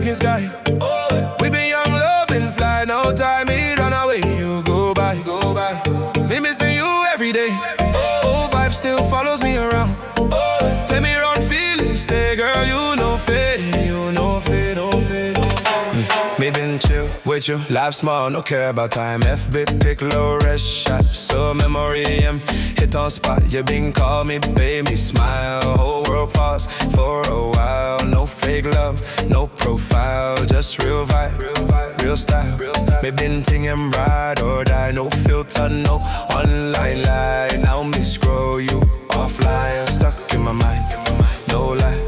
looking sky. We been young, love been fly. No time, me run away, you go by. Me missing you every day. Vibe still follows me around. Tell me wrong feelings, stay girl, you know fade. Me been chill with you, life small, no care about time. FB pick low, rest shot, so memory hit on spot. You been call me, baby, smile. Whole world pause for a while. No fake love, no profile, just real vibe, real style. Me been thinking ride or die, no filter, no online lie. Now me scroll you offline, stuck in my mind, no lie.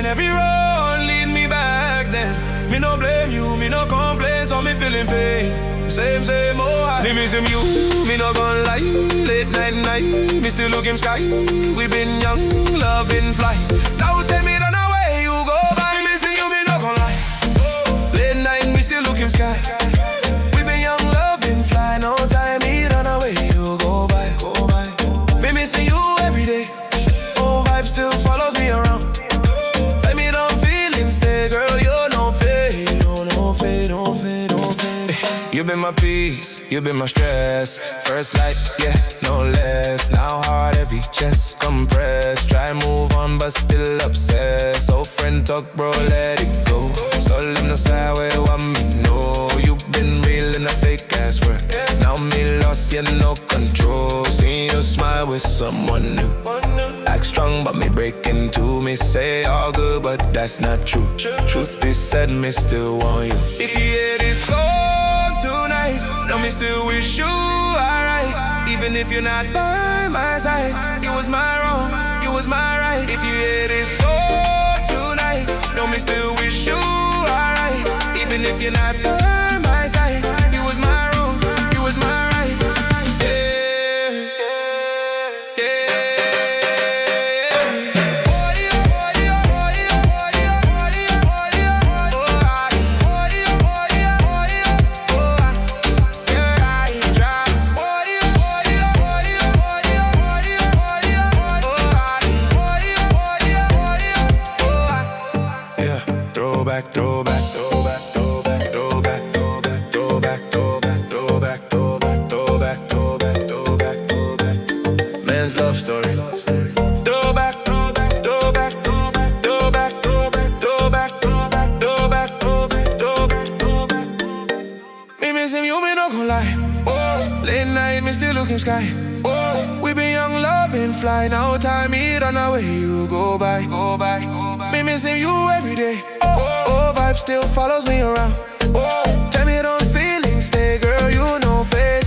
Every road lead me back then. Me no blame you, me no complain, so me feeling pain. Same, oh, me missing you, me no gon' lie. Late night, me still looking sky. We been young, love been fly. Now tell me run away, you go by. Me missing you, me no gon' lie. Late night, me still looking sky. We been young, love been fly. No time, me run away, you go by. Me missing you every day. Oh, vibe still follows me around. You been my peace, you been my stress. First light, yeah, no less. Now heart heavy, chest compressed. Try move on, but still obsessed. So friend talk, bro, let it go. So live no side where you want me, no. You been real in a fake ass world. Now me lost, yeah, no control. Seeing you smile with someone new. Act strong, but me breaking too. Me say all good, but that's not true. Truth be said, me still want you. If you hear this song tonight, know me still wish you alright. Even if you're not by my side, it was my wrong, it was my right. If you hear this song tonight, know me still wish you alright. Even if you're not by my side, it was my wrong, it was my right. Man's love story. Throwback. Me missing you, me no gon' lie. Late night, me still looking sky. We been young, love been fly. Now time me run away, you go by. Me missing you every day. Vibe still follows me around. Tell me don't feelings stay, girl, you know fate.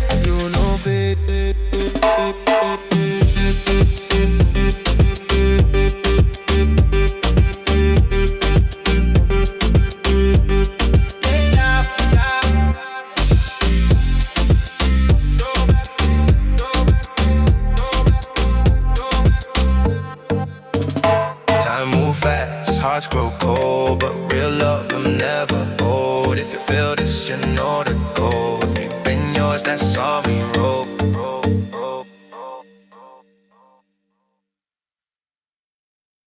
Time move fast, hearts grow cold, but real love I'm never old. If you feel this, you know the code. Been yours, that's all me roll.